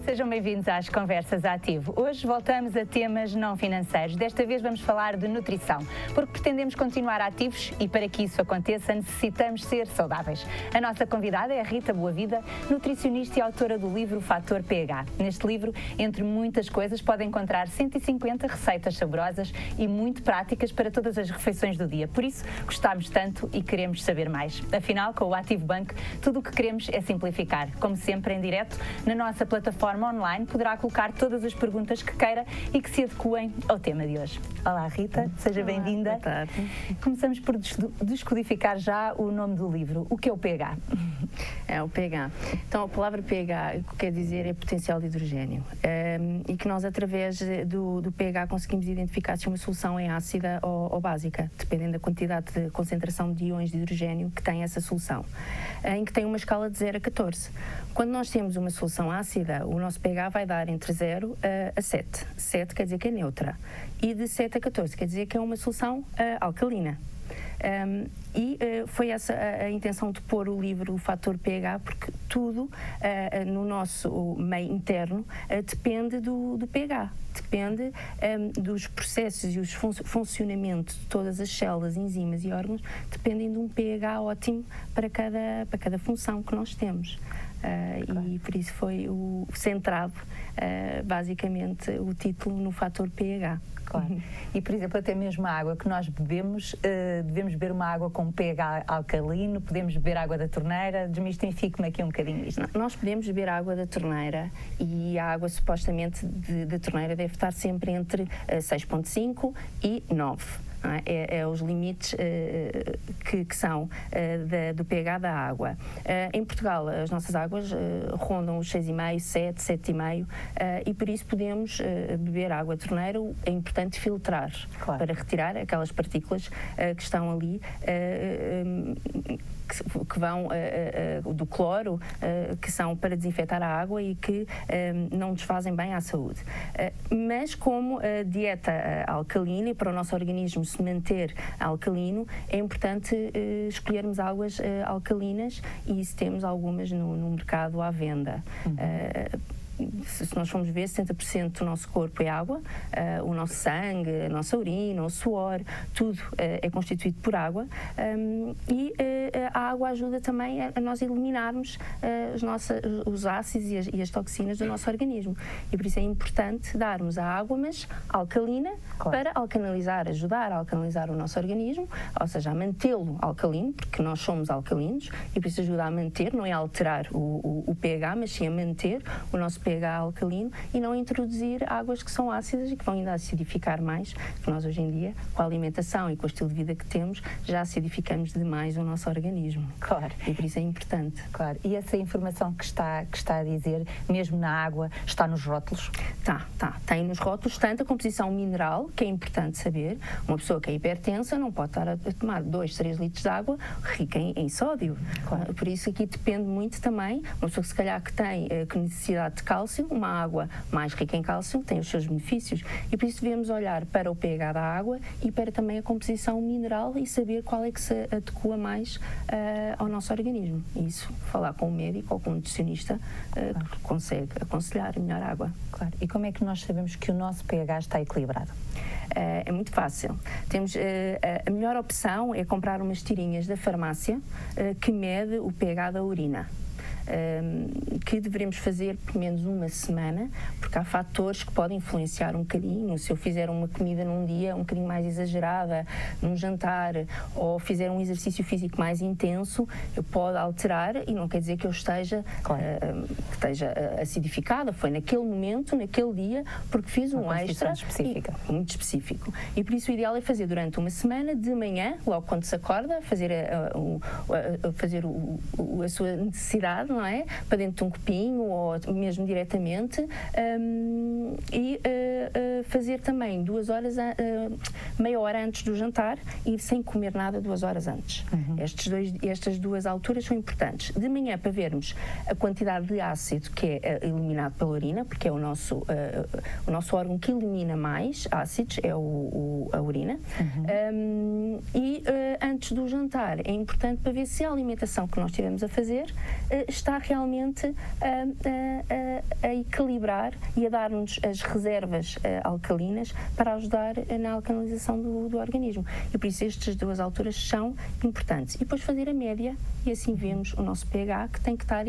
Sejam bem-vindos às Conversas Ativo. Hoje voltamos a temas não financeiros. Desta vez vamos falar de nutrição, porque pretendemos continuar ativos e para que isso aconteça necessitamos ser saudáveis. A nossa convidada é a Rita Boavida, nutricionista e autora do livro Fator pH. Neste livro, entre muitas coisas, pode encontrar 150 receitas saborosas e muito práticas para todas as refeições do dia. Por isso, gostámos tanto e queremos saber mais. Afinal, com o Ativo Bank, tudo o que queremos é simplificar. Como sempre, em direto, na nossa plataforma online, poderá colocar todas as perguntas que queira e que se adequem ao tema de hoje. Olá, Rita, seja bem-vinda. Boa tarde. Começamos por descodificar já o nome do livro. O que é o pH? É o pH. Então, a palavra pH, o que quer dizer é potencial de hidrogênio. E que nós, através do pH, conseguimos identificar se uma solução é ácida ou básica, dependendo da quantidade de concentração de íons de hidrogênio que tem essa solução, em que tem uma escala de 0 a 14. Quando nós temos uma solução ácida, o nosso pH vai dar entre 0 a 7. 7 quer dizer que é neutra. E de 7 a 14 quer dizer que é uma solução alcalina. Foi essa a intenção de pôr o livro O Fator pH, porque tudo no nosso meio interno depende do pH, depende dos processos e o funcionamento de todas as células, enzimas e órgãos, dependem de um pH ótimo para cada função que nós temos. E por isso foi centrado, basicamente, o título no Fator pH. Claro. E, por exemplo, até mesmo a água que nós bebemos, devemos beber uma água com pH alcalino, podemos beber água da torneira. Desmistifique-me aqui um bocadinho isto. Nós podemos beber água da torneira e a água, supostamente, da torneira deve estar sempre entre 6,5 e 9. É os limites que são do pH da água. Em Portugal, as nossas águas rondam os 6,5, 7, 7,5 e por isso podemos beber água de torneira. É importante filtrar, claro, para retirar aquelas partículas que estão ali, que vão do cloro, que são para desinfetar a água e que não nos fazem bem à saúde. Mas como a dieta alcalina, e para o nosso organismo se manter alcalino, é importante escolhermos águas alcalinas, e isso temos algumas no mercado à venda. Se nós formos ver, 70% do nosso corpo é água, o nosso sangue, a nossa urina, o suor, tudo é constituído por água, e a água ajuda também a nós eliminarmos os ácidos e as toxinas do nosso organismo. E por isso é importante darmos a água, mas alcalina, claro, para alcalinizar, ajudar a alcalinizar o nosso organismo, ou seja, a mantê-lo alcalino, porque nós somos alcalinos, e por isso ajuda a manter, não é alterar o pH, mas sim a manter o nosso pH alcalino e não introduzir águas que são ácidas e que vão ainda acidificar mais, que nós hoje em dia, com a alimentação e com o estilo de vida que temos, já acidificamos demais o nosso organismo. Claro. E por isso é importante. Claro. E essa informação que está a dizer, mesmo na água, está nos rótulos? Tá. Tem nos rótulos tanto a composição mineral, que é importante saber. Uma pessoa que é hipertensa não pode estar a tomar 2, 3 litros de água rica em sódio. Claro. Por isso aqui depende muito também. Uma pessoa que se calhar que tem necessidade de cálcio, uma água mais rica em cálcio tem os seus benefícios, e por isso devemos olhar para o pH da água e para também a composição mineral e saber qual é que se adequa mais ao nosso organismo. E isso, falar com um médico ou com um nutricionista, claro, consegue aconselhar melhor a água. Claro. E como é que nós sabemos que o nosso pH está equilibrado? É muito fácil. Temos, a melhor opção é comprar umas tirinhas da farmácia que mede o pH da urina. Que devemos fazer pelo menos uma semana, porque há fatores que podem influenciar um bocadinho. Se eu fizer uma comida num dia um bocadinho mais exagerada, num jantar, ou fizer um exercício físico mais intenso, eu posso alterar, e não quer dizer que eu esteja, claro, que esteja acidificada. Foi naquele momento, naquele dia, porque fiz um extra específica. Muito específico. E por isso o ideal é fazer durante uma semana, de manhã, logo quando se acorda, fazer a sua necessidade, não é? Para dentro de um copinho ou mesmo diretamente, e fazer também 2 horas, meia hora antes do jantar e sem comer nada 2 horas antes. Estas 2 alturas são importantes. De manhã, para vermos a quantidade de ácido que é eliminado pela urina, porque é o nosso órgão que elimina mais ácidos, é a urina. Antes do jantar é importante para ver se a alimentação que nós estivemos a fazer está realmente a equilibrar e a dar-nos as reservas alcalinas para ajudar na alcalinização do organismo. E por isso estas 2 alturas são importantes. E depois fazer a média e assim vemos o nosso pH, que tem que estar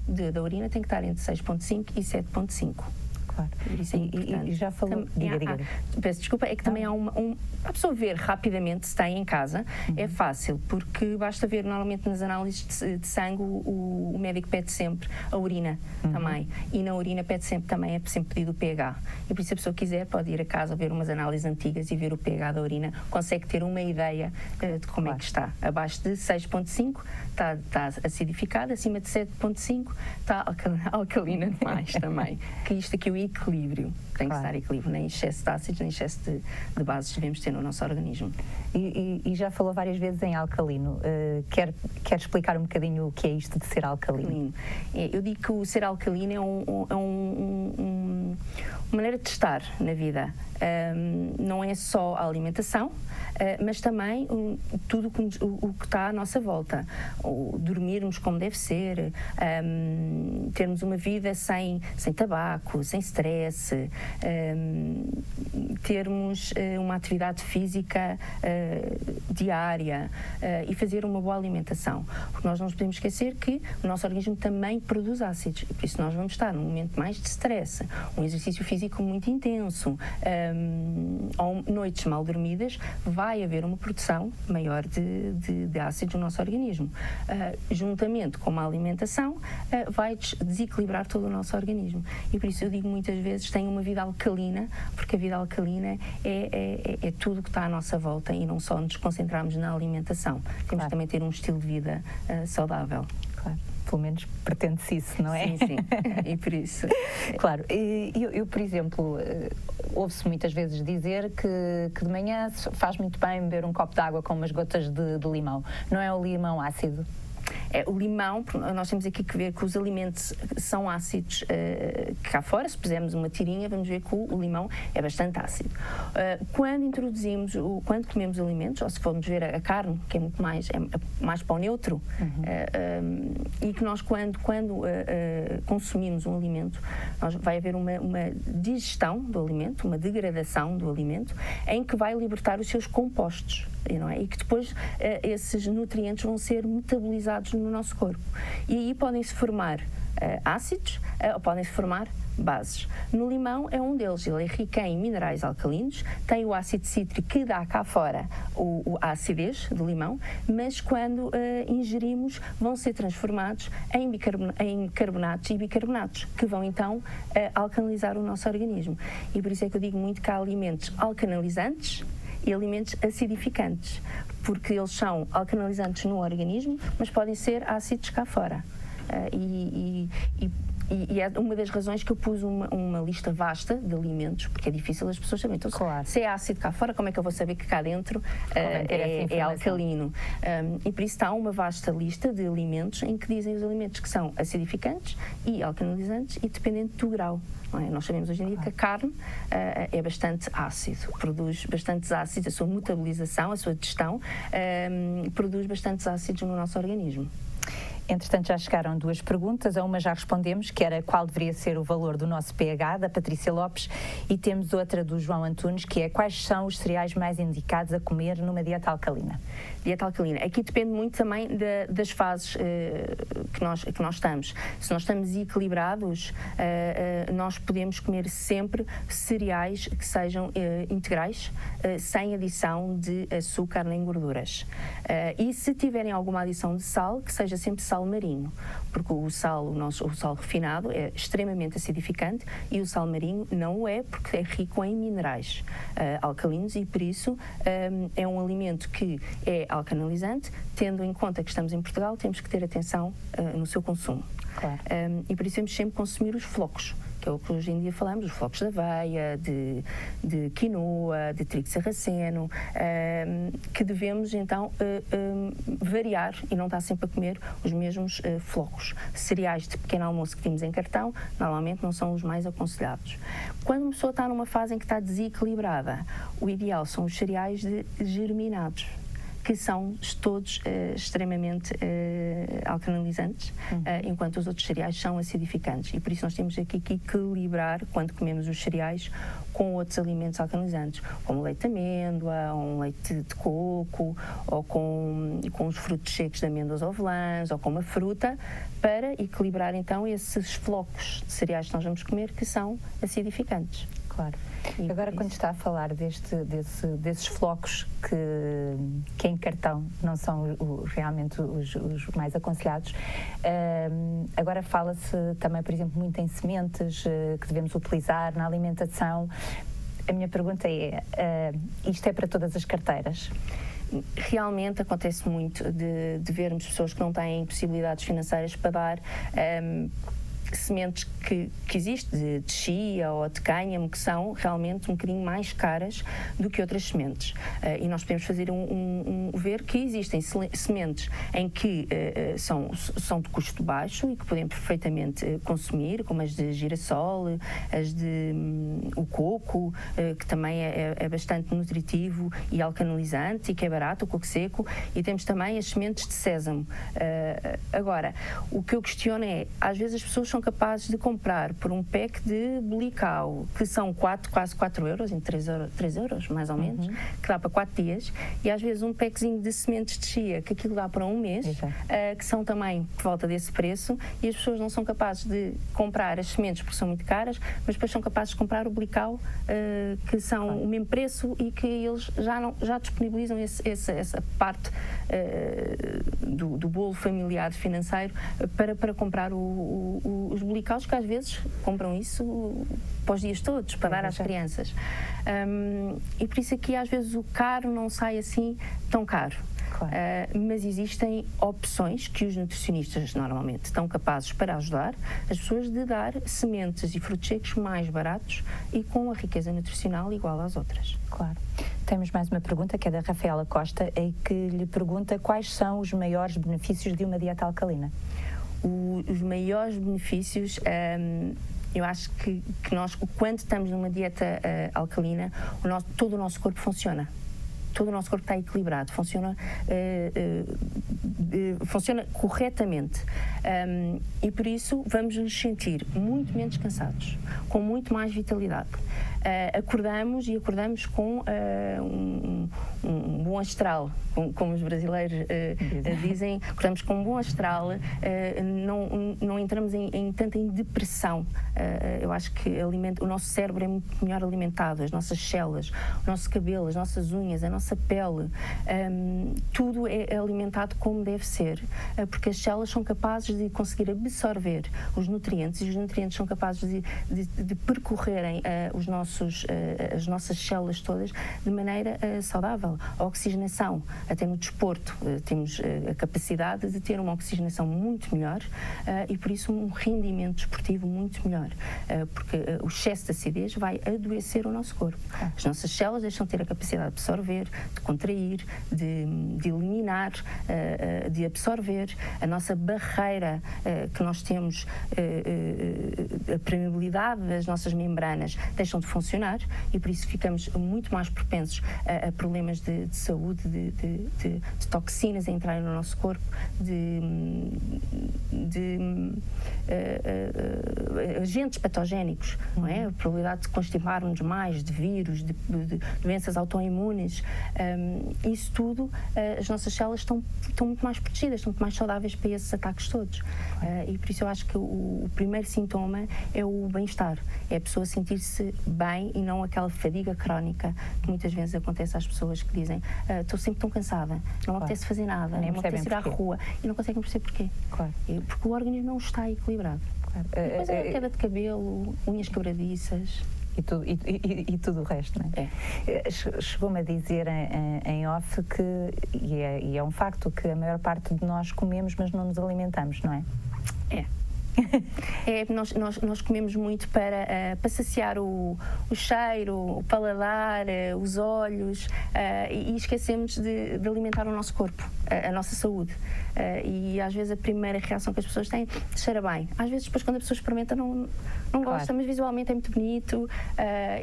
da urina tem que estar entre 6,5 e 7,5. Claro. Isso é e já falou. Diga. Peço desculpa, é que também há a pessoa ver rapidamente se tem em casa, é fácil, porque basta ver normalmente nas análises de sangue o médico pede sempre a urina também, e na urina pede sempre também, é sempre pedido o pH. E por isso, se a pessoa quiser, pode ir a casa ver umas análises antigas e ver o pH da urina, consegue ter uma ideia de como é que está. Abaixo de 6,5 está acidificada, acima de 7,5 está alcalina demais também. Que isto aqui, o equilíbrio, tem que estar equilíbrio, nem excesso de ácidos, nem excesso de bases devemos ter no nosso organismo. E já falou várias vezes em alcalino. Quer explicar um bocadinho o que é isto de ser alcalino? Eu digo que o ser alcalino é uma maneira de estar na vida. Não é só a alimentação, mas também tudo o que está à nossa volta. Dormirmos como deve ser, termos uma vida sem tabaco, sem stress, termos uma atividade física diária e fazer uma boa alimentação. Porque nós não nos podemos esquecer que o nosso organismo também produz ácidos, e por isso nós vamos estar num momento mais de stress, um exercício físico muito intenso, ou noites mal dormidas, vai haver uma produção maior de ácidos no nosso organismo. Juntamente com uma alimentação, vai desequilibrar todo o nosso organismo. E por isso eu digo muitas vezes, tenha uma vida alcalina, porque a vida alcalina é tudo que está à nossa volta e não só nos concentrarmos na alimentação. Temos que também ter um estilo de vida saudável. Claro. Pelo menos pretende-se isso, não é? Sim, sim. E por isso. Claro. Eu, por exemplo, ouve-se muitas vezes dizer que de manhã faz muito bem beber um copo de água com umas gotas de limão. Não é o limão ácido? O limão, nós temos aqui que ver que os alimentos são ácidos cá fora. Se pusermos uma tirinha, vamos ver que o limão é bastante ácido. Quando comemos alimentos, ou se formos ver a carne, que é muito mais para o neutro, e que nós quando consumimos um alimento, vai haver uma digestão do alimento, uma degradação do alimento, em que vai libertar os seus compostos. Não é? E que depois esses nutrientes vão ser metabolizados no nosso corpo. E aí podem-se formar ácidos ou podem-se formar bases. No limão é um deles, ele é rico em minerais alcalinos, tem o ácido cítrico que dá cá fora a acidez do limão, mas quando ingerimos vão ser transformados em carbonatos e bicarbonatos, que vão então alcalinizar o nosso organismo. E por isso é que eu digo muito que há alimentos alcalinizantes e alimentos acidificantes, porque eles são alcalinizantes no organismo, mas podem ser ácidos cá fora. E é uma das razões que eu pus uma lista vasta de alimentos, porque é difícil as pessoas saberem. Então, claro. Se é ácido cá fora, como é que eu vou saber que cá dentro é alcalino? E por isso está uma vasta lista de alimentos em que dizem os alimentos que são acidificantes e alcalinizantes e dependendo do grau. Nós sabemos hoje em dia que a carne é bastante ácido, produz bastantes ácidos, a sua metabolização, a sua digestão produz bastantes ácidos no nosso organismo. Entretanto, já chegaram 2 perguntas. A uma já respondemos, que era qual deveria ser o valor do nosso pH, da Patrícia Lopes, e temos outra do João Antunes, que é quais são os cereais mais indicados a comer numa dieta alcalina? Dieta alcalina. Aqui depende muito também das fases que nós estamos. Se nós estamos equilibrados, nós podemos comer sempre cereais que sejam integrais, sem adição de açúcar nem gorduras. E se tiverem alguma adição de sal, que seja sempre sal marinho, porque o sal refinado é extremamente acidificante e o sal marinho não o é, porque é rico em minerais alcalinos e por isso é um alimento que é alcalinizante. Tendo em conta que estamos em Portugal, temos que ter atenção no seu consumo. Claro. E por isso temos sempre consumir os flocos, que é o que hoje em dia falamos, os flocos de aveia, de quinoa, de trigo sarraceno, que devemos então variar e não estar sempre a comer os mesmos flocos. Cereais de pequeno almoço que vimos em cartão, normalmente não são os mais aconselhados. Quando uma pessoa está numa fase em que está desequilibrada, o ideal são os cereais germinados, que são todos extremamente alcalinizantes, enquanto os outros cereais são acidificantes. E por isso nós temos aqui que equilibrar, quando comemos os cereais, com outros alimentos alcalinizantes, como leite de amêndoa, ou um leite de coco, ou com os frutos secos de amêndoas ou avelãs, ou com uma fruta, para equilibrar então esses flocos de cereais que nós vamos comer, que são acidificantes. Claro. Agora, quando está a falar desses flocos que em cartão não são realmente os mais aconselhados, agora fala-se também, por exemplo, muito em sementes que devemos utilizar na alimentação. A minha pergunta é, isto é para todas as carteiras? Realmente acontece muito de vermos pessoas que não têm possibilidades financeiras para dar sementes que existem, de chia ou de cânhamo, que são realmente um bocadinho mais caras do que outras sementes. E nós podemos fazer ver que existem sementes em que são de custo baixo e que podemos perfeitamente consumir, como as de girassol, as de o coco, que também é bastante nutritivo e alcalinizante e que é barato, o coco seco, e temos também as sementes de sésamo. Agora, o que eu questiono é, às vezes as pessoas são capazes de comprar por um pack de bolical, que são quase 4 euros, em 3 euros mais ou menos, que dá para 4 dias, e às vezes um packzinho de sementes de chia, que aquilo dá para um mês, que são também por volta desse preço, e as pessoas não são capazes de comprar as sementes porque são muito caras, mas depois são capazes de comprar o bolical, que são o mesmo preço e que eles já disponibilizam essa parte do bolo familiar financeiro para comprar os bolicaus, que às vezes compram isso para os dias todos, para dar às crianças. E por isso aqui às vezes o caro não sai assim tão caro. Claro. Mas existem opções que os nutricionistas normalmente estão capazes, para ajudar as pessoas, de dar sementes e frutos secos mais baratos e com a riqueza nutricional igual às outras. Claro. Temos mais uma pergunta, que é da Rafaela Costa, e que lhe pergunta quais são os maiores benefícios de uma dieta alcalina. Os maiores benefícios, eu acho que nós, quando estamos numa dieta alcalina, todo o nosso corpo funciona. Todo o nosso corpo está equilibrado, funciona corretamente. E por isso vamos nos sentir muito menos cansados, com muito mais vitalidade. Acordamos com um bom astral, como os brasileiros dizem, acordamos com um bom astral, não entramos tanto em depressão. Eu acho que o nosso cérebro é muito melhor alimentado, as nossas células, o nosso cabelo, as nossas unhas, a nossa pele, tudo é alimentado como deve ser, porque as células são capazes de conseguir absorver os nutrientes, e os nutrientes são capazes de percorrerem as nossas células todas de maneira saudável. A oxigenação, até no desporto, temos a capacidade de ter uma oxigenação muito melhor e por isso um rendimento desportivo muito melhor, porque o excesso de acidez vai adoecer o nosso corpo. As nossas células deixam de ter a capacidade de absorver, de contrair, de eliminar, de absorver. A nossa barreira que nós temos, a permeabilidade das nossas membranas deixam de funcionar e por isso ficamos muito mais propensos a problemas de saúde, de toxinas a entrarem no nosso corpo, de agentes patogénicos, não é? A probabilidade de constiparmos mais, de vírus, de doenças autoimunes, isso tudo, as nossas células estão muito mais protegidas, estão muito mais saudáveis para esses ataques todos. E por isso eu acho que o primeiro sintoma é o bem-estar, é a pessoa sentir-se bem e não aquela fadiga crónica que muitas vezes acontece às pessoas que dizem estou sempre tão cansada, não me apetece fazer nada, não me apetece ir à rua e não conseguem perceber porquê. Claro. Porque o organismo não está equilibrado. Claro. Depois é a queda de cabelo, unhas quebradiças. E tudo o resto, não é? Chegou-me a dizer em off que, e é um facto, que a maior parte de nós comemos, mas não nos alimentamos, não é? Nós comemos muito para saciar o cheiro, o paladar, os olhos, e esquecemos de alimentar o nosso corpo, a nossa saúde. E às vezes a primeira reação que as pessoas têm cheira bem. Às vezes depois quando a pessoa experimenta não gosta, mas visualmente é muito bonito,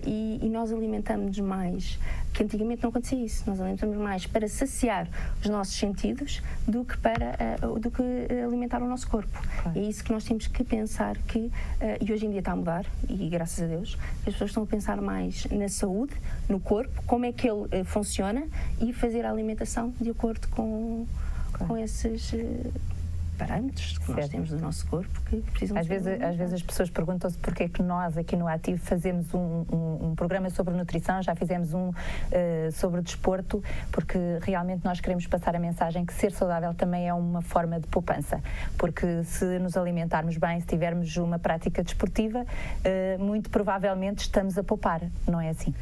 e nós alimentamos mais, que antigamente não acontecia isso. Nós alimentamos mais para saciar os nossos sentidos do que alimentar o nosso corpo. É isso que nós temos que pensar e hoje em dia está a mudar, e graças a Deus, as pessoas estão a pensar mais na saúde, no corpo, como é que ele funciona, e fazer a alimentação de acordo com esses parâmetros que nós temos do nosso corpo que precisam às vezes as pessoas perguntam-se porque é que nós aqui no Ativo fazemos um programa sobre nutrição, já fizemos um sobre desporto, porque realmente nós queremos passar a mensagem que ser saudável também é uma forma de poupança, porque se nos alimentarmos bem, se tivermos uma prática desportiva, muito provavelmente estamos a poupar, não é assim?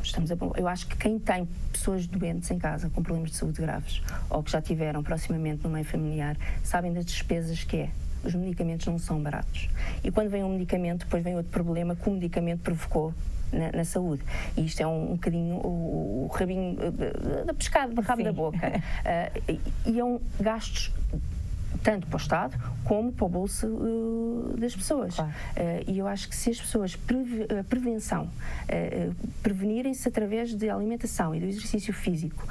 Estamos a poupar. Eu acho que quem tem pessoas doentes em casa com problemas de saúde graves ou que já tiveram proximamente no meio familiar sabem das despesas que é. Os medicamentos não são baratos. E quando vem um medicamento, depois vem outro problema que o medicamento provocou na saúde. E isto é um bocadinho o rabinho da pescada, do rabo da boca. E é gastos tanto para o Estado como para o bolso das pessoas. E eu acho que se as pessoas prevenirem-se através de alimentação e do exercício físico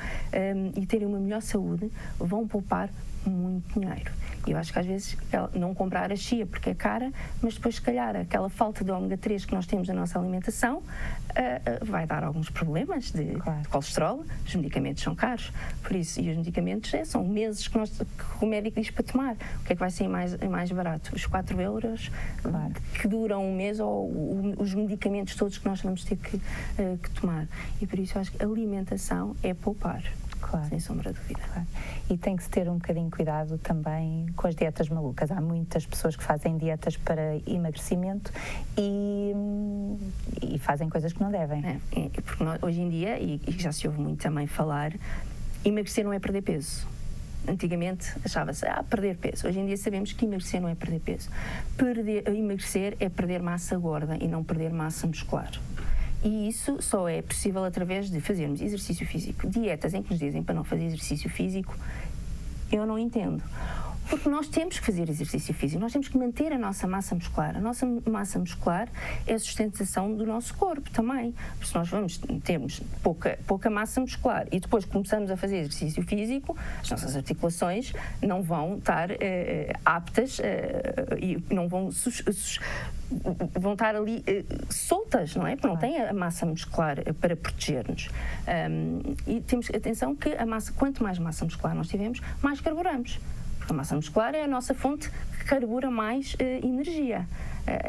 e terem uma melhor saúde, vão poupar muito dinheiro. E eu acho que às vezes não comprar a chia porque é cara, mas depois se calhar aquela falta de ômega 3 que nós temos na nossa alimentação vai dar alguns problemas de colesterol. Os medicamentos são caros, por isso, e os medicamentos são meses que o médico diz para tomar. O que é que vai ser mais barato? Os 4 euros que duram um mês, ou os medicamentos todos que nós vamos ter que tomar. E por isso eu acho que a alimentação é poupar. Sem sombra de dúvida. E tem que se ter um bocadinho de cuidado também com as dietas malucas. Há muitas pessoas que fazem dietas para emagrecimento e fazem coisas que não devem. Porque hoje em dia, e já se ouve muito também falar, emagrecer não é perder peso. Antigamente achava-se, perder peso. Hoje em dia sabemos que emagrecer não é perder peso. Emagrecer é perder massa gorda e não perder massa muscular. E isso só é possível através de fazermos exercício físico. Dietas em que nos dizem para não fazer exercício físico, eu não entendo. Porque nós temos que fazer exercício físico, nós temos que manter a nossa massa muscular. A nossa massa muscular é a sustentação do nosso corpo também. Porque se nós temos pouca massa muscular e depois começamos a fazer exercício físico, as nossas articulações não vão estar aptas e não vão estar ali soltas, não é? Porque não têm a massa muscular para proteger-nos. E temos atenção que quanto mais massa muscular nós tivermos, mais carburamos. Porque a massa muscular é a nossa fonte que carbura mais energia.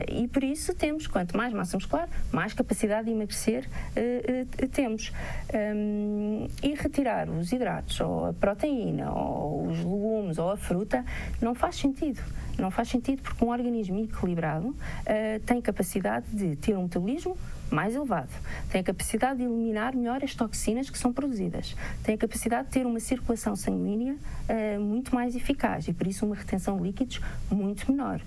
E por isso quanto mais massa muscular, mais capacidade de emagrecer temos. E retirar os hidratos, ou a proteína, ou os legumes, ou a fruta, não faz sentido. Não faz sentido porque um organismo equilibrado tem capacidade de ter um metabolismo mais elevado, tem a capacidade de eliminar melhor as toxinas que são produzidas, tem a capacidade de ter uma circulação sanguínea muito mais eficaz e por isso uma retenção de líquidos muito menor.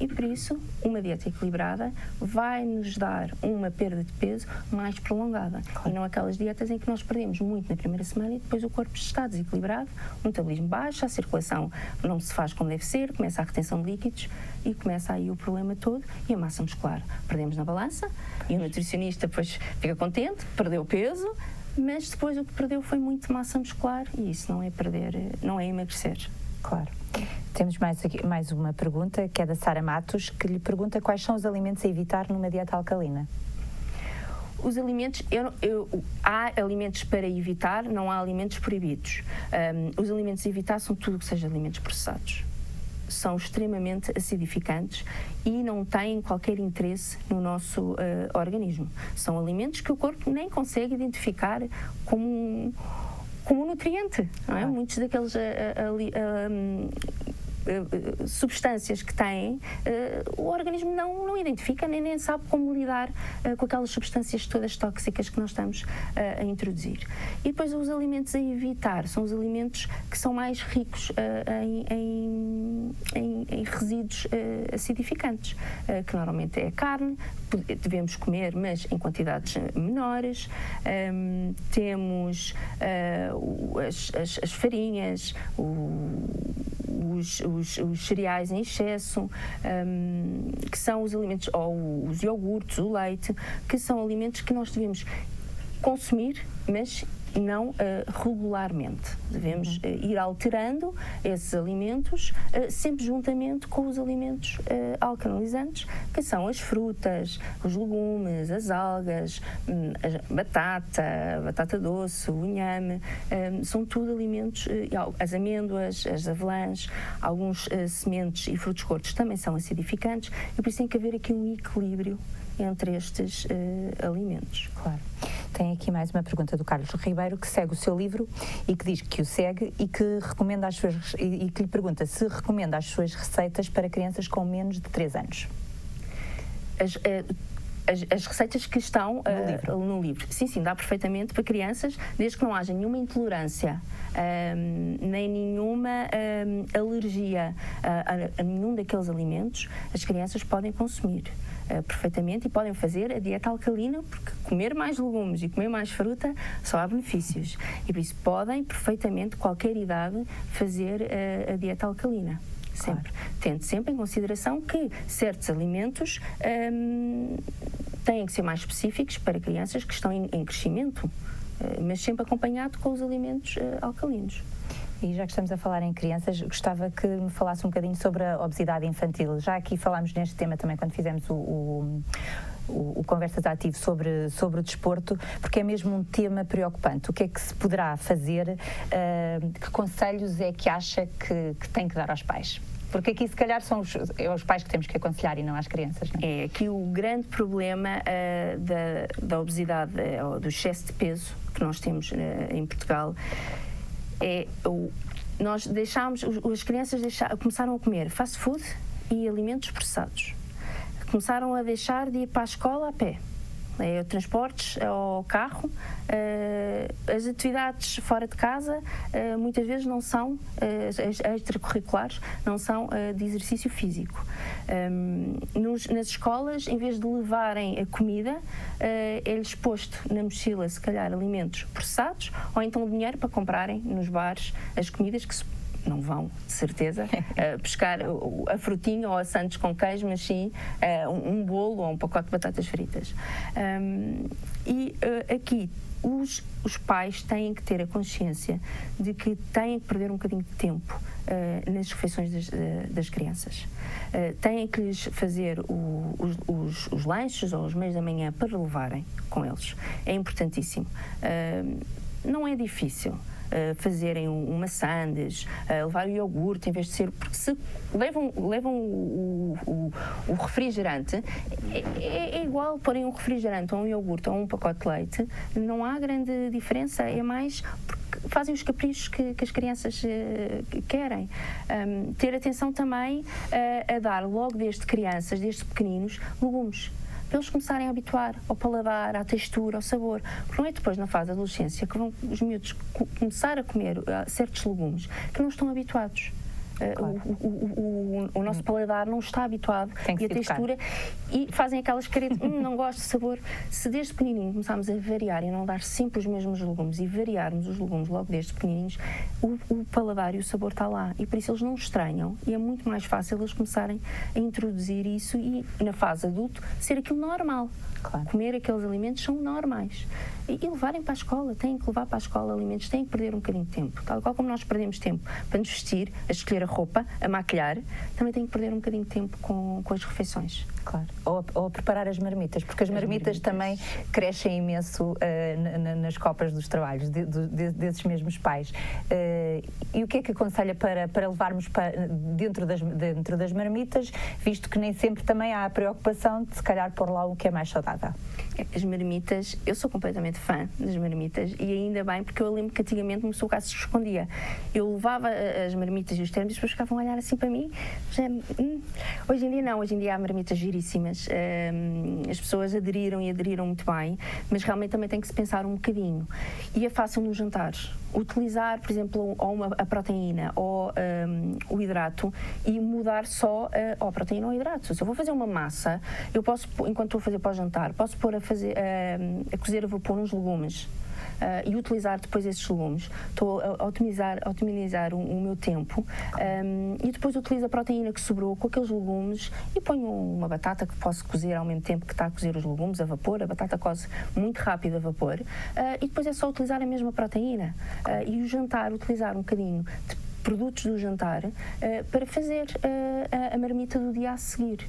E por isso uma dieta equilibrada vai nos dar uma perda de peso mais prolongada e não aquelas dietas em que nós perdemos muito na primeira semana e depois o corpo está desequilibrado, o metabolismo baixa, a circulação não se faz como deve ser, começa a retenção de líquidos e começa aí o problema todo e a massa muscular. Perdemos na balança e o nutricionista depois fica contente, perdeu peso, mas depois o que perdeu foi muito massa muscular e isso não é não é emagrecer. Claro. Temos mais uma pergunta, que é da Sara Matos, que lhe pergunta quais são os alimentos a evitar numa dieta alcalina. Os alimentos, há alimentos para evitar, não há alimentos proibidos. Os alimentos a evitar são tudo que seja alimentos processados. São extremamente acidificantes e não têm qualquer interesse no nosso organismo. São alimentos que o corpo nem consegue identificar como um nutriente, não é? Muitos daqueles substâncias que têm, o organismo não identifica, nem sabe como lidar com aquelas substâncias todas tóxicas que nós estamos a introduzir. E depois os alimentos a evitar são os alimentos que são mais ricos em resíduos acidificantes, que normalmente é a carne, devemos comer, mas em quantidades menores. Temos as farinhas, os cereais em excesso, que são os alimentos, ou os iogurtes, o leite, que são alimentos que nós devemos consumir, mas não regularmente. Devemos ir alterando esses alimentos, sempre juntamente com os alimentos alcalinizantes, que são as frutas, os legumes, as algas, a batata doce, o inhame, são tudo alimentos, as amêndoas, as avelãs, alguns sementes e frutos cortos também são acidificantes, e por isso tem que haver aqui um equilíbrio entre estes alimentos. Claro. Tem aqui mais uma pergunta do Carlos Ribeiro, que segue o seu livro e que diz que o segue e que recomenda e que lhe pergunta se recomenda as suas receitas para crianças com menos de 3 anos. As receitas que estão no livro. Sim, dá perfeitamente para crianças, desde que não haja nenhuma intolerância, nem nenhuma alergia a nenhum daqueles alimentos, as crianças podem consumir perfeitamente e podem fazer a dieta alcalina, porque comer mais legumes e comer mais fruta só há benefícios. E por isso podem perfeitamente, qualquer idade, fazer a dieta alcalina. Sempre. Claro. Tendo sempre em consideração que certos alimentos têm que ser mais específicos para crianças que estão em crescimento, mas sempre acompanhado com os alimentos alcalinos. E já que estamos a falar em crianças, gostava que me falasse um bocadinho sobre a obesidade infantil. Já aqui falámos neste tema também quando fizemos o Conversas Ativo sobre o desporto, porque é mesmo um tema preocupante. O que é que se poderá fazer? Que conselhos é que acha que tem que dar aos pais? Porque aqui, se calhar, são os pais que temos que aconselhar e não as crianças, não é? Aqui o grande problema da obesidade, ou do excesso de peso que nós temos em Portugal, nós as crianças começaram a comer fast food e alimentos processados. Começaram a deixar de ir para a escola a pé. Transportes ao carro, as atividades fora de casa muitas vezes não são, as extracurriculares não são de exercício físico. Nas escolas, em vez de levarem a comida, é-lhes posto na mochila, se calhar, alimentos processados, ou então dinheiro para comprarem nos bares as comidas que não vão, de certeza, pescar a frutinha ou a Santos com queijo, mas sim um bolo ou um pacote de batatas fritas. Aqui os pais têm que ter a consciência de que têm que perder um bocadinho de tempo nas refeições das crianças. Têm que lhes fazer os lanches ou os meios da manhã para levarem com eles. É importantíssimo. Não é difícil. Fazerem uma sandes, levar o iogurte em vez de ser... Porque se levam o refrigerante, é igual porem um refrigerante ou um iogurte ou um pacote de leite, não há grande diferença, é mais porque fazem os caprichos que as crianças querem. Ter atenção também a dar logo desde crianças, desde pequeninos, legumes, para eles começarem a habituar ao paladar, à textura, ao sabor. Porque não é depois, na fase da adolescência, que vão os miúdos começar a comer certos legumes que não estão habituados. Claro. O nosso paladar não está habituado e a textura, e fazem aquelas caretas, não gosto de sabor. Se desde pequenininho começarmos a variar e não dar sempre os mesmos legumes e variarmos os legumes logo desde pequenininhos, o paladar e o sabor está lá, e por isso eles não estranham, e é muito mais fácil eles começarem a introduzir isso e na fase adulto ser aquilo normal. Claro. Comer aqueles alimentos são normais. E levarem para a escola, têm que levar para a escola alimentos, têm que perder um bocadinho de tempo. Tal qual como nós perdemos tempo para nos vestir, a escolher a roupa, a maquilhar, também têm que perder um bocadinho de tempo com as refeições. Claro. Ou a preparar as marmitas, porque as marmitas também crescem imenso nas copas dos trabalhos desses mesmos pais. E o que é que aconselha para levarmos dentro das marmitas, visto que nem sempre também há a preocupação de, se calhar, pôr lá o que é mais saudável? saudável? As marmitas, eu sou completamente fã das marmitas e ainda bem, porque eu lembro que antigamente uma pessoa quase se escondia. Eu levava as marmitas e os termos e as pessoas ficavam a olhar assim para mim. Hoje em dia não, hoje em dia há marmitas giríssimas. As pessoas aderiram e aderiram muito bem, mas realmente também tem que se pensar um bocadinho. E é fácil nos jantares. Utilizar, por exemplo, a proteína ou o hidrato e mudar só a proteína ou o hidrato. Se eu vou fazer uma massa, eu posso, enquanto estou a fazer para o jantar, posso pôr a cozer a vapor uns legumes e utilizar depois esses legumes. Estou a otimizar o meu tempo e depois utilizo a proteína que sobrou com aqueles legumes e ponho uma batata que posso cozer ao mesmo tempo que está a cozer os legumes a vapor. A batata coze muito rápido a vapor e depois é só utilizar a mesma proteína e o jantar utilizar um bocadinho de produtos do jantar para fazer a marmita do dia a seguir.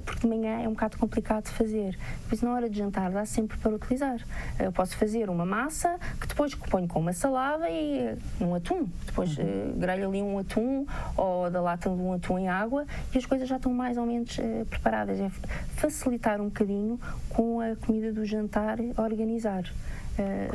Porque de manhã é um bocado complicado de fazer. Depois, na hora de jantar, dá sempre para utilizar. Eu posso fazer uma massa que depois ponho com uma salada e um atum. Depois grelho ali um atum ou da lata de um atum em água e as coisas já estão mais ou menos preparadas. É facilitar um bocadinho com a comida do jantar, organizar.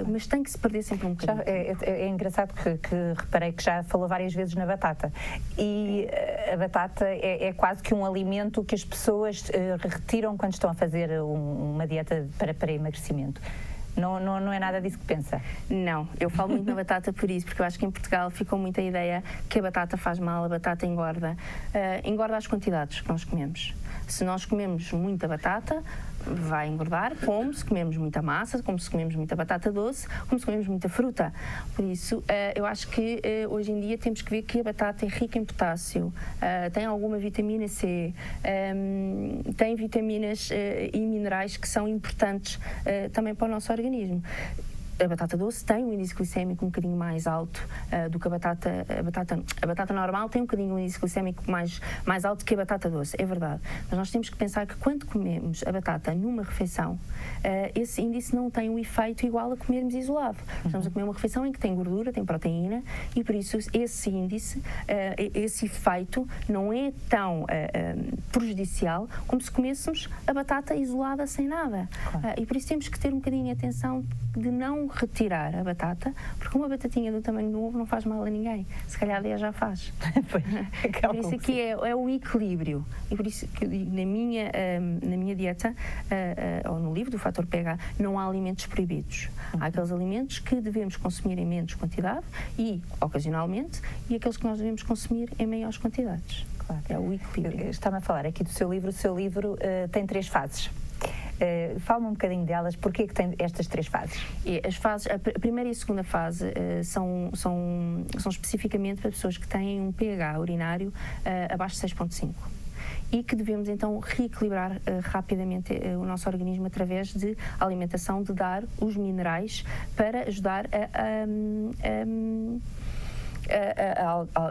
Mas tem que se perder sempre um bocadinho. É engraçado que reparei que já falou várias vezes na batata e a batata é quase que um alimento que as pessoas retiram quando estão a fazer uma dieta para emagrecimento. Não é nada disso que pensa? Não, eu falo muito na batata por isso, porque eu acho que em Portugal ficou muita ideia que a batata faz mal, a batata engorda. Engorda as quantidades que nós comemos. Se nós comemos muita batata, vai engordar, como se comemos muita massa, como se comemos muita batata doce, como se comemos muita fruta. Por isso, eu acho que hoje em dia temos que ver que a batata é rica em potássio, tem alguma vitamina C, tem vitaminas e minerais que são importantes também para o nosso organismo. A batata doce tem um índice glicémico um bocadinho mais alto do que a batata normal tem um bocadinho um índice glicémico mais alto que a batata doce, é verdade. Mas nós temos que pensar que quando comemos a batata numa refeição, esse índice não tem um efeito igual a comermos isolado. Estamos a comer uma refeição em que tem gordura, tem proteína e por isso esse índice, esse efeito não é tão prejudicial como se comêssemos a batata isolada sem nada. Claro. E por isso temos que ter um bocadinho de atenção de não retirar a batata, porque uma batatinha do tamanho do ovo não faz mal a ninguém. Se calhar a 10 já faz. Por isso aqui é o equilíbrio. E por isso que na minha dieta, ou no livro do Fator pH, não há alimentos proibidos. Há aqueles alimentos que devemos consumir em menos quantidade e, ocasionalmente, e aqueles que nós devemos consumir em maiores quantidades. Claro. É o equilíbrio. Estava a falar aqui do seu livro. O seu livro tem 3 fases. Fala-me um bocadinho delas, porquê que tem estas 3 fases? As fases, a primeira e a segunda fase são especificamente para pessoas que têm um pH urinário abaixo de 6,5 e que devemos então reequilibrar rapidamente o nosso organismo através de alimentação, de dar os minerais para ajudar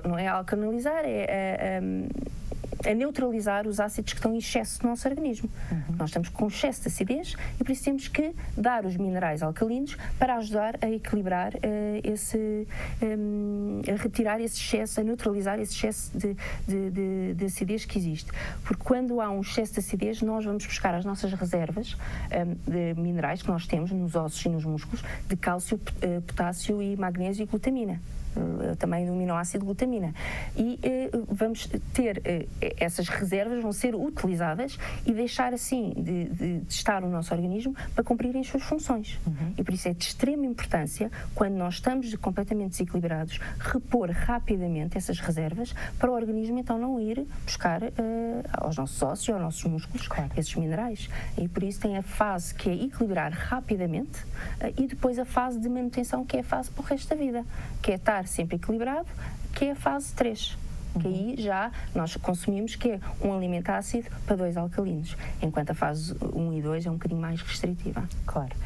não é a alcalinizar, a neutralizar os ácidos que estão em excesso no nosso organismo. Nós estamos com excesso de acidez e por isso temos que dar os minerais alcalinos para ajudar a equilibrar a retirar esse excesso, a neutralizar esse excesso de acidez que existe. Porque quando há um excesso de acidez, nós vamos buscar as nossas reservas de minerais que nós temos nos ossos e nos músculos, de cálcio, potássio e magnésio e glutamina. Também do aminoácido glutamina. E vamos ter essas reservas, vão ser utilizadas e deixar assim de estar no nosso organismo para cumprirem as suas funções. E por isso é de extrema importância, quando nós estamos completamente desequilibrados, repor rapidamente essas reservas para o organismo então não ir buscar aos nossos ossos e aos nossos músculos esses minerais. E por isso tem a fase que é equilibrar rapidamente e depois a fase de manutenção, que é a fase para o resto da vida, que é estar sempre equilibrado, que é a fase 3. Que aí já nós consumimos, que é um alimento ácido para 2 alcalinos, enquanto a fase 1 e 2 é um bocadinho mais restritiva. Claro.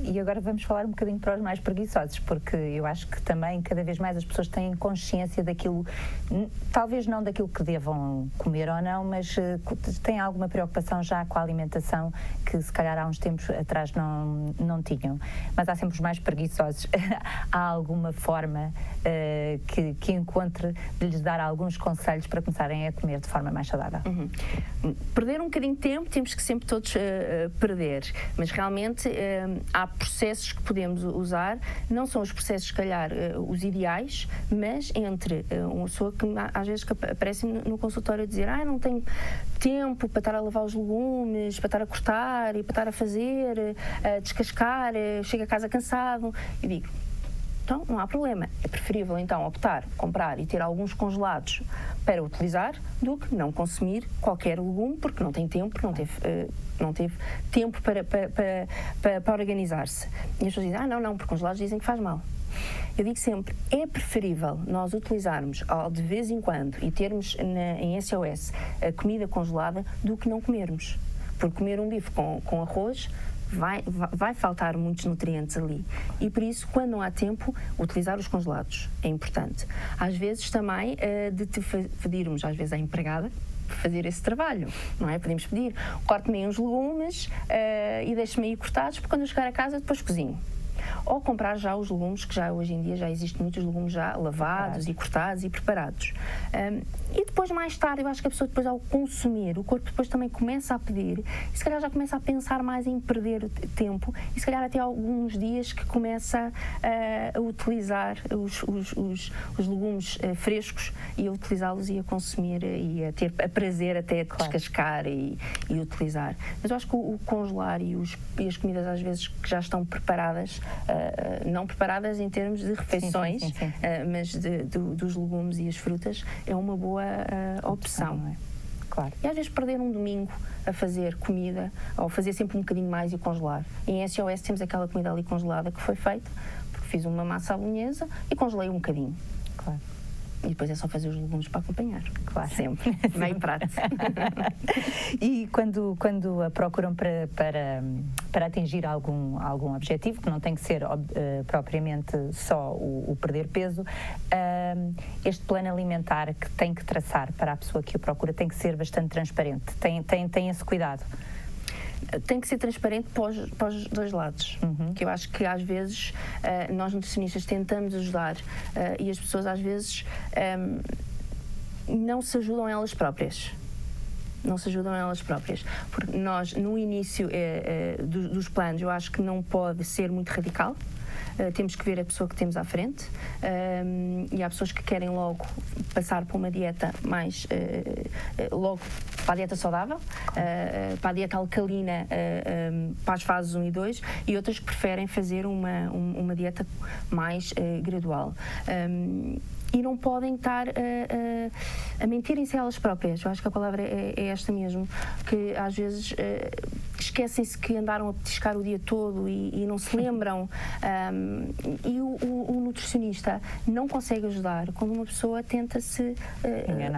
E agora vamos falar um bocadinho para os mais preguiçosos, porque eu acho que também cada vez mais as pessoas têm consciência daquilo, talvez não daquilo que devam comer ou não, mas têm alguma preocupação já com a alimentação que se calhar há uns tempos atrás não tinham. Mas há sempre os mais preguiçosos. Há alguma forma que encontre de lhes dar alguns conselhos para começarem a comer de forma mais saudável? Perder um bocadinho de tempo, temos que sempre todos perder, mas realmente há processos que podemos usar, não são os processos, se calhar, os ideais, mas entre uma pessoa que às vezes aparece no consultório a dizer não tenho tempo para estar a lavar os legumes, para estar a cortar e para estar a fazer, a descascar, chego a casa cansado, e digo, então não há problema, é preferível então optar, comprar e ter alguns congelados para utilizar do que não consumir qualquer legume porque não tem tempo, não teve tempo para organizar-se. E as pessoas dizem, não, porque congelados dizem que faz mal. Eu digo sempre, é preferível nós utilizarmos de vez em quando e termos em SOS a comida congelada do que não comermos. Porque comer um bife com arroz vai faltar muitos nutrientes ali. E por isso, quando não há tempo, utilizar os congelados é importante. Às vezes também pedirmos, às vezes, à empregada fazer esse trabalho, não é? Podemos pedir, corte-me uns legumes e deixe-me aí cortados, porque quando eu chegar a casa depois cozinho. Ou comprar já os legumes, que já hoje em dia já existem muitos legumes já lavados e cortados e preparados. E depois, mais tarde, eu acho que a pessoa depois ao consumir, o corpo depois também começa a pedir e se calhar já começa a pensar mais em perder tempo e se calhar até alguns dias que começa a utilizar os legumes frescos e a utilizá-los e a consumir e a ter a prazer até de descascar e utilizar. Mas eu acho que o congelar e as comidas às vezes que já estão preparadas, não preparadas em termos de refeições, sim. Mas dos legumes e as frutas, é uma boa opção. Não é? Claro. E às vezes perder um domingo a fazer comida, ou fazer sempre um bocadinho mais e congelar. E em SOS temos aquela comida ali congelada que foi feita, porque fiz uma massa à bolonhesa e congelei um bocadinho. Claro. E depois é só fazer os legumes para acompanhar. Claro. Sempre. Meio prato. E quando a procuram para atingir algum objetivo, que não tem que ser propriamente só o perder peso, este plano alimentar que tem que traçar para a pessoa que o procura tem que ser bastante transparente. Tem esse cuidado? Tem que ser transparente para os dois lados, que eu acho que às vezes nós nutricionistas tentamos ajudar e as pessoas às vezes não se ajudam elas próprias. Porque nós no início dos planos eu acho que não pode ser muito radical. Temos que ver a pessoa que temos à frente e há pessoas que querem logo passar para uma dieta mais logo para a dieta saudável, para a dieta alcalina, para as fases 1 e 2 e outras que preferem fazer uma dieta mais gradual. E não podem estar a mentirem-se a elas próprias. Eu acho que a palavra é esta mesmo, que às vezes esquecem-se que andaram a petiscar o dia todo e não se lembram. E o nutricionista não consegue ajudar quando uma pessoa tenta-se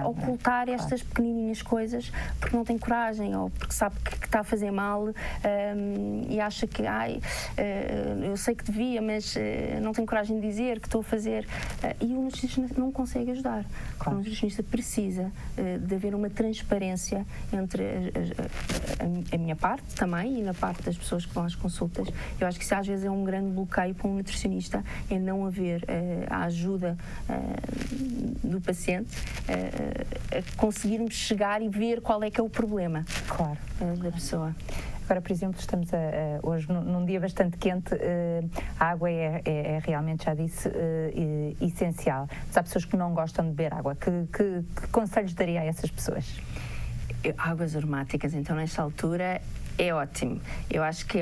ocultar estas pequenininhas coisas porque não tem coragem ou porque sabe que está a fazer mal e acha que eu sei que devia, mas não tenho coragem de dizer que estou a fazer. E o nutricionista não consegue ajudar. Claro. O nutricionista precisa de haver uma transparência entre a minha parte também e na parte das pessoas que vão às consultas. Eu acho que isso às vezes é um grande bloqueio para um nutricionista, é não haver a ajuda do paciente a conseguirmos chegar e ver qual é que é o problema da pessoa. Agora, por exemplo, estamos hoje num dia bastante quente, a água é realmente, já disse, essencial. Mas há pessoas que não gostam de beber água. Que conselhos daria a essas pessoas? Águas aromáticas, então, nesta altura, é ótimo. Eu acho que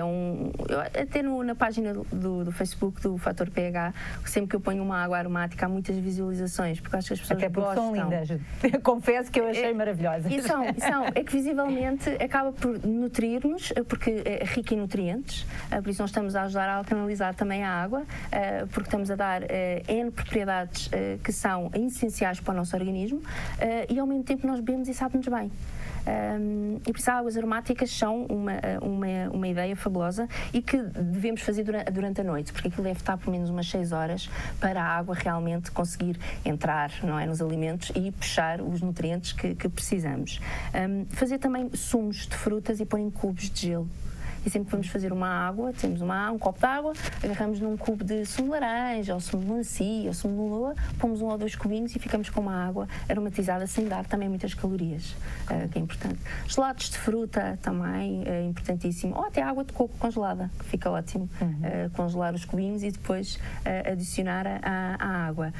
até na página do Facebook do Fator pH, sempre que eu ponho uma água aromática há muitas visualizações, porque acho que as pessoas até porque gostam. São lindas. Eu confesso que eu achei maravilhosas. E são. É que visivelmente acaba por nutrir-nos, porque é rica em nutrientes, por isso nós estamos a ajudar a alcalinizar também a água, porque estamos a dar N propriedades que são essenciais para o nosso organismo e ao mesmo tempo nós bebemos e sabe-nos bem. E por isso águas aromáticas são uma ideia fabulosa e que devemos fazer durante a noite, porque aquilo deve estar por menos umas 6 horas para a água realmente conseguir entrar, não é, nos alimentos e puxar os nutrientes que precisamos. Fazer também sumos de frutas e pôr em cubos de gelo. e sempre que vamos fazer uma água, temos um copo de água, agarramos num cubo de sumo de laranja, ou sumo de melancia, ou sumo de lua, pomos 1 ou 2 cubinhos e ficamos com uma água aromatizada sem dar também muitas calorias, que é importante. Gelados de fruta também é importantíssimo, ou até água de coco congelada, que fica ótimo. Congelar os cubinhos e depois adicionar a água.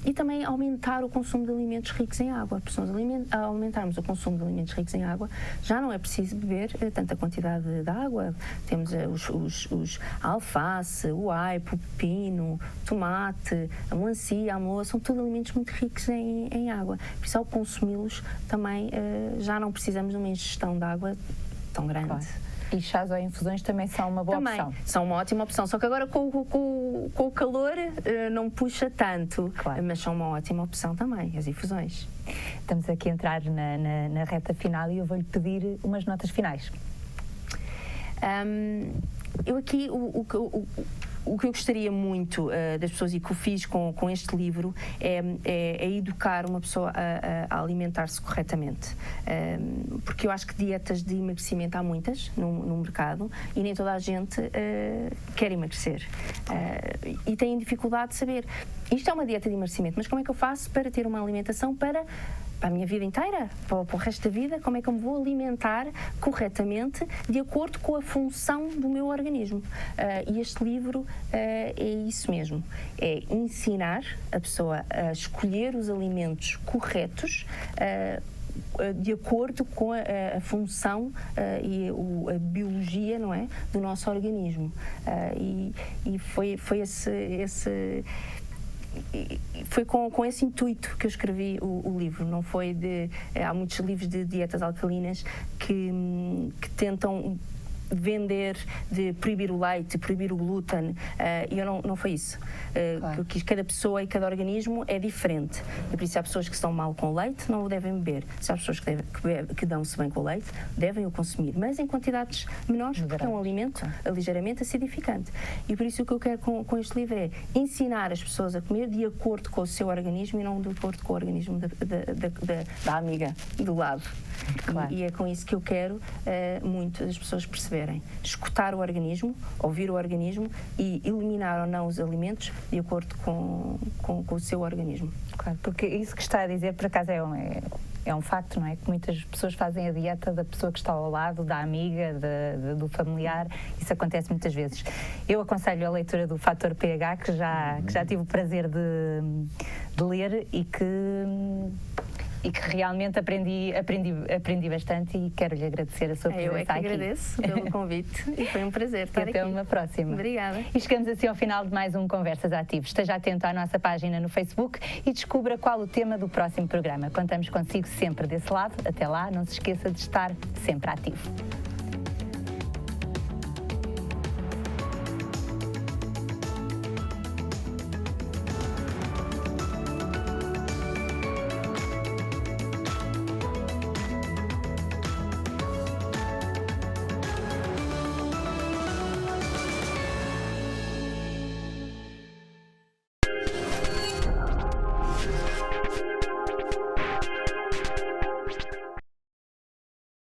E também aumentar o consumo de alimentos ricos em água. Porque se nós aumentarmos o consumo de alimentos ricos em água, já não é preciso beber tanta quantidade de água. Temos a alface, o aipo, o pepino, o tomate, a melancia, a amêndoa, são tudo alimentos muito ricos em água. Por isso, ao consumi-los, também já não precisamos de uma ingestão de água tão grande. Claro. E chás ou infusões também são uma boa opção. São uma ótima opção, só que agora com o calor não puxa tanto, claro. Mas são uma ótima opção também, as infusões. Estamos aqui a entrar na reta final e eu vou-lhe pedir umas notas finais. Eu aqui, o que eu gostaria muito das pessoas e que eu fiz com este livro é educar uma pessoa a alimentar-se corretamente. Porque eu acho que dietas de emagrecimento há muitas no mercado e nem toda a gente quer emagrecer. E tem dificuldade de saber. Isto é uma dieta de emagrecimento, mas como é que eu faço para ter uma alimentação para a minha vida inteira, para o resto da vida, como é que eu me vou alimentar corretamente de acordo com a função do meu organismo. E este livro é isso mesmo, é ensinar a pessoa a escolher os alimentos corretos de acordo com a função e a biologia, não é, do nosso organismo. E foi foi com esse intuito que eu escrevi o livro. Não foi há muitos livros de dietas alcalinas que tentam vender, de proibir o leite, proibir o glúten, e eu não foi isso. Claro. Porque cada pessoa e cada organismo é diferente. E por isso há pessoas que estão mal com o leite, não o devem beber. Se há pessoas que dão-se bem com o leite, devem o consumir, mas em quantidades menores, porque é um alimento ligeiramente acidificante. E por isso o que eu quero com este livro é ensinar as pessoas a comer de acordo com o seu organismo e não de acordo com o organismo da amiga do lado. Claro. E é com isso que eu quero muito as pessoas perceberem. Escutar o organismo, ouvir o organismo e eliminar ou não os alimentos de acordo com o seu organismo. Claro, porque isso que está a dizer, por acaso, é um facto, não é? Que muitas pessoas fazem a dieta da pessoa que está ao lado, da amiga, do familiar. Isso acontece muitas vezes. Eu aconselho a leitura do Fator pH, que já tive o prazer de ler e que realmente aprendi bastante e quero-lhe agradecer a sua presença aqui. Eu é que agradeço pelo convite e foi um prazer estar aqui. Até uma próxima. Obrigada. E chegamos assim ao final de mais um Conversas Ativos. Esteja atento à nossa página no Facebook e descubra qual o tema do próximo programa. Contamos consigo sempre desse lado. Até lá, não se esqueça de estar sempre ativo.